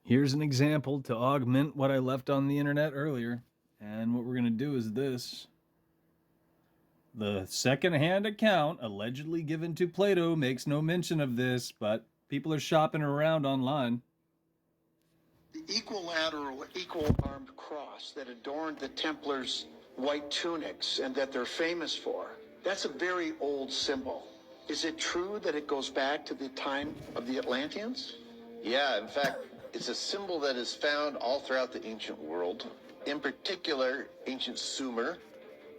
Here's an example to augment what I left on the internet earlier. And what we're going to do is this. The second-hand account allegedly given to Plato makes no mention of this, but people are shopping around online. The equilateral, equal-armed cross that adorned the Templars' white tunics and that they're famous for, that's a very old symbol. Is it true that it goes back to the time of the Atlanteans? Yeah, in fact, it's a symbol that is found all throughout the ancient world. In particular, ancient Sumer.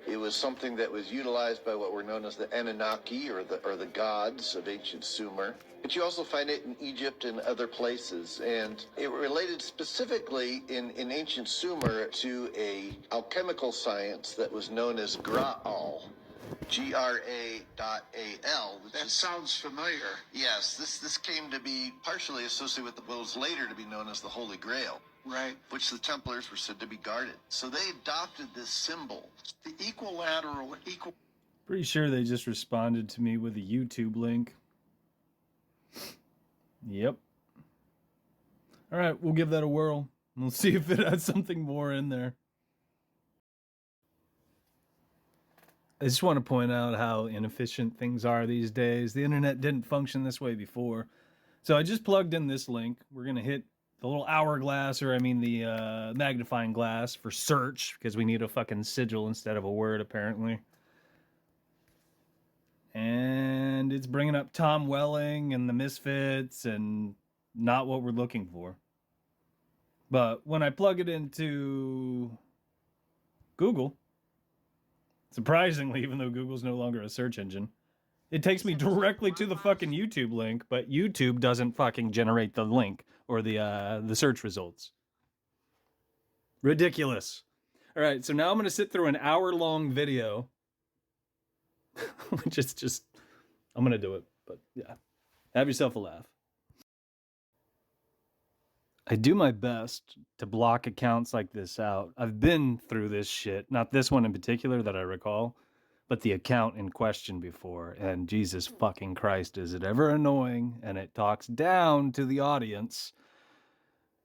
It was something that was utilized by what were known as the Anunnaki, or the gods of ancient Sumer. But you also find it in Egypt and other places, and it related specifically in ancient Sumer to a alchemical science that was known as Graal. Gra.al. That sounds familiar. Yes, this came to be partially associated with what was later to be known as the Holy Grail. Right. Which the Templars were said to be guarded. So they adopted this symbol. The equilateral, Pretty sure they just responded to me with a YouTube link. Yep. All right, we'll give that a whirl. We'll see if it has something more in there. I just want to point out how inefficient things are these days. The internet didn't function this way before. So I just plugged in this link. We're going to hit the little hourglass, or I mean the magnifying glass for search, because we need a fucking sigil instead of a word, apparently. And it's bringing up Tom Welling and the Misfits and not what we're looking for. But when I plug it into Google, surprisingly, even though Google's no longer a search engine, it takes me directly to the fucking YouTube link, but YouTube doesn't fucking generate the link or the search results. Ridiculous. All right, so now I'm going to sit through an hour-long video, which is just, I'm going to do it, but yeah. Have yourself a laugh. I do my best to block accounts like this out. I've been through this shit, not this one in particular that I recall, but the account in question before, and Jesus fucking Christ, is it ever annoying, and it talks down to the audience.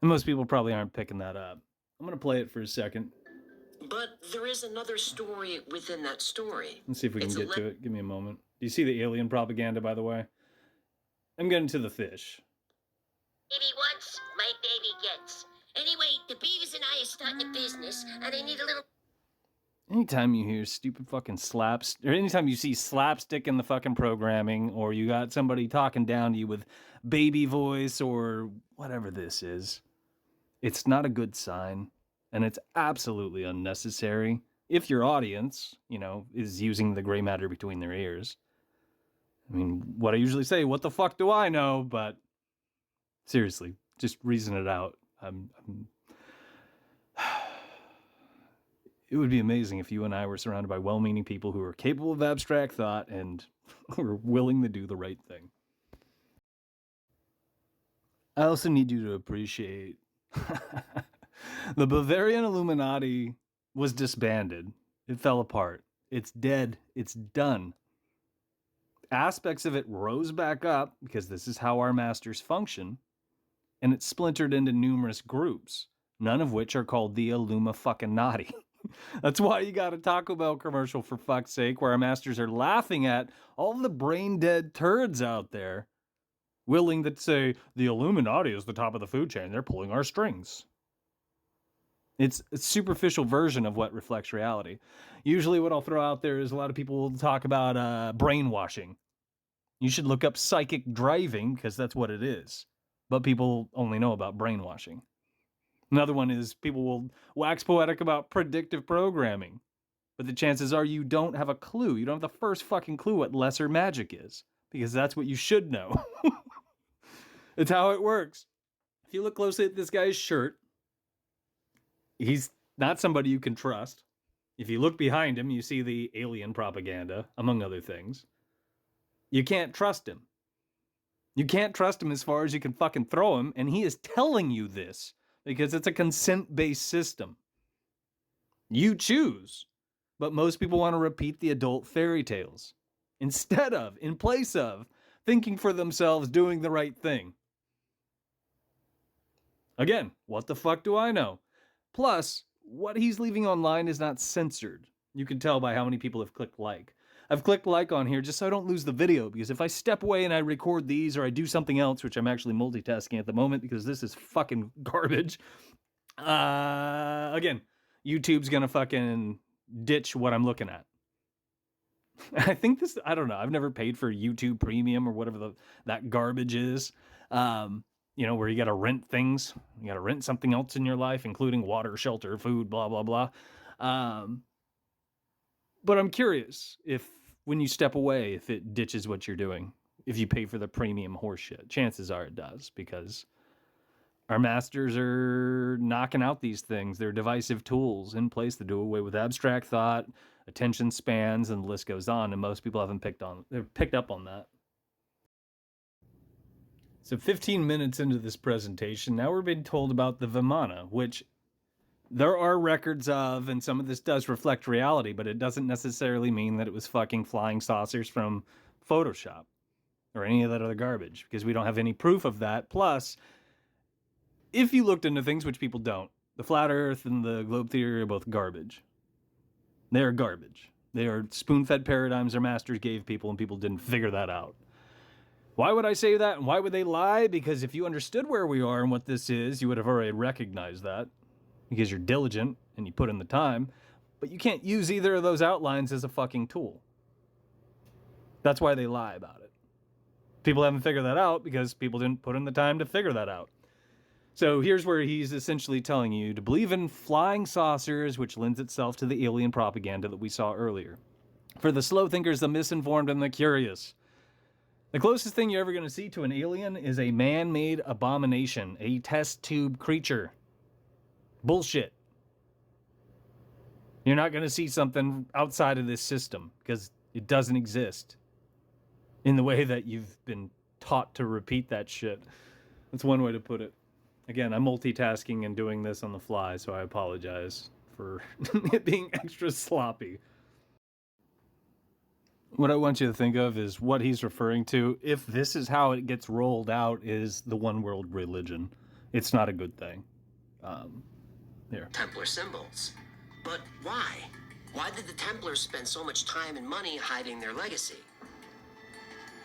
And most people probably aren't picking that up. I'm going to play it for a second. But there is another story within that story. Let's see if we can get to it. Give me a moment. Do you see the alien propaganda, by the way? I'm getting to the fish. Baby wants, my baby gets. Anyway, the Beavers and I are starting a business, and I need a little... Anytime you hear stupid fucking slaps, or anytime you see slapstick in the fucking programming, or you got somebody talking down to you with baby voice or whatever this is, it's not a good sign, and it's absolutely unnecessary if your audience, is using the gray matter between their ears. I mean, what I usually say, what the fuck do I know? But seriously, just reason it out. It would be amazing if you and I were surrounded by well-meaning people who are capable of abstract thought and who are willing to do the right thing. I also need you to appreciate the Bavarian Illuminati was disbanded. It fell apart. It's dead. It's done. Aspects of it rose back up because this is how our masters function, and it splintered into numerous groups, none of which are called the Illuma-fucking-Nati. That's why you got a Taco Bell commercial, for fuck's sake, where our masters are laughing at all the brain-dead turds out there, willing to say, the Illuminati is the top of the food chain, they're pulling our strings. It's a superficial version of what reflects reality. Usually what I'll throw out there is a lot of people will talk about brainwashing. You should look up psychic driving, because that's what it is. But people only know about brainwashing. Another one is people will wax poetic about predictive programming. But the chances are you don't have a clue. You don't have the first fucking clue what lesser magic is. Because that's what you should know. It's how it works. If you look closely at this guy's shirt, he's not somebody you can trust. If you look behind him, you see the alien propaganda, among other things. You can't trust him. You can't trust him as far as you can fucking throw him, and he is telling you this because it's a consent-based system. You choose, but most people want to repeat the adult fairy tales instead of, in place of, thinking for themselves, doing the right thing. Again, what the fuck do I know? Plus, what he's leaving online is not censored. You can tell by how many people have clicked like. I've clicked like on here just so I don't lose the video, because if I step away and I record these or I do something else, which I'm actually multitasking at the moment because this is fucking garbage, again, YouTube's gonna fucking ditch what I'm looking at. I think this, I don't know, I've never paid for YouTube Premium or whatever that garbage is. Where you gotta rent things, you gotta rent something else in your life, including water, shelter, food, blah, blah, blah. But I'm curious if when you step away, if it ditches what you're doing, if you pay for the premium horseshit. Chances are it does, because our masters are knocking out these things. They're divisive tools in place to do away with abstract thought, attention spans, and the list goes on. And most people haven't picked up on that. So 15 minutes into this presentation, now we're being told about the Vimana, which there are records of, and some of this does reflect reality, but it doesn't necessarily mean that it was fucking flying saucers from Photoshop or any of that other garbage, because we don't have any proof of that. Plus, if you looked into things, which people don't, the flat earth and the globe theory are both garbage. They are garbage. They are spoon-fed paradigms our masters gave people, and people didn't figure that out. Why would I say that, and why would they lie? Because if you understood where we are and what this is, you would have already recognized that, because you're diligent and you put in the time. But you can't use either of those outlines as a fucking tool. That's why they lie about it. People haven't figured that out because people didn't put in the time to figure that out. So here's where he's essentially telling you to believe in flying saucers, which lends itself to the alien propaganda that we saw earlier. For the slow thinkers, the misinformed, and the curious. The closest thing you're ever going to see to an alien is a man-made abomination, a test tube creature. Bullshit. You're not going to see something outside of this system because it doesn't exist in the way that you've been taught to repeat that shit. That's one way to put it. Again, I'm multitasking and doing this on the fly, so I apologize for it being extra sloppy. What I want you to think of is what he's referring to, if this is how it gets rolled out, is the one world religion. It's not a good thing. Here. Templar symbols. But why? Why did the Templars spend so much time and money hiding their legacy?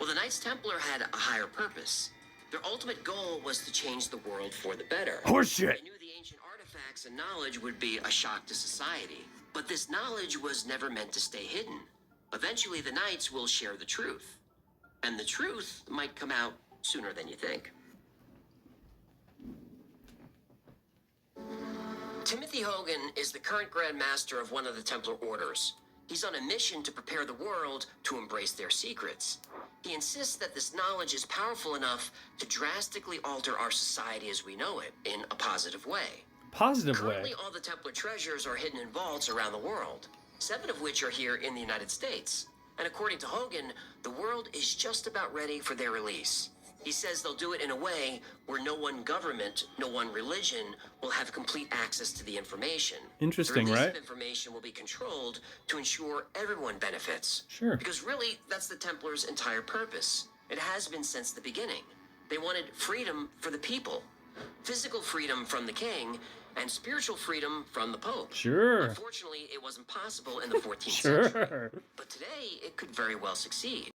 Well, the Knights Templar had a higher purpose. Their ultimate goal was to change the world for the better. Horseshit! They knew the ancient artifacts and knowledge would be a shock to society. But this knowledge was never meant to stay hidden. Eventually, the Knights will share the truth. And the truth might come out sooner than you think. Timothy Hogan is the current Grand Master of one of the Templar orders. He's on a mission to prepare the world to embrace their secrets. He insists that this knowledge is powerful enough to drastically alter our society as we know it in a positive way. Currently, all the Templar treasures are hidden in vaults around the world, 7 of which are here in the United States. And according to Hogan, the world is just about ready for their release. He says they'll do it in a way where no one government, no one religion will have complete access to the information. Interesting, the release right? of information will be controlled to ensure everyone benefits. Sure. Because really, that's the Templars' entire purpose. It has been since the beginning. They wanted freedom for the people, physical freedom from the king, and spiritual freedom from the Pope. Sure. Unfortunately, it wasn't possible in the 14th Sure. century. But today, it could very well succeed.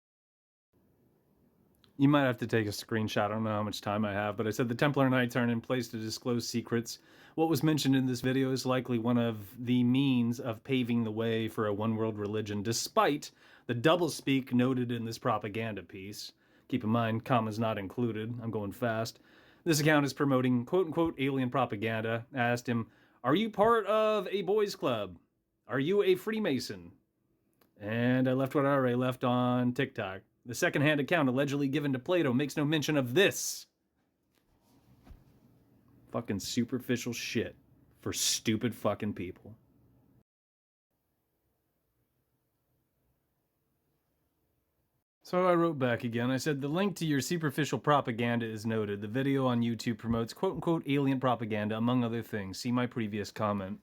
You might have to take a screenshot. I don't know how much time I have, but I said the Templar Knights aren't in place to disclose secrets. What was mentioned in this video is likely one of the means of paving the way for a one-world religion, despite the doublespeak noted in this propaganda piece. Keep in mind, commas not included. I'm going fast. This account is promoting quote-unquote alien propaganda. I asked him, are you part of a boys club? Are you a Freemason? And I left what I already left on TikTok. The second-hand account allegedly given to Plato makes no mention of this. Fucking superficial shit for stupid fucking people. So I wrote back again. I said, the link to your superficial propaganda is noted. The video on YouTube promotes quote-unquote alien propaganda, among other things. See my previous comment.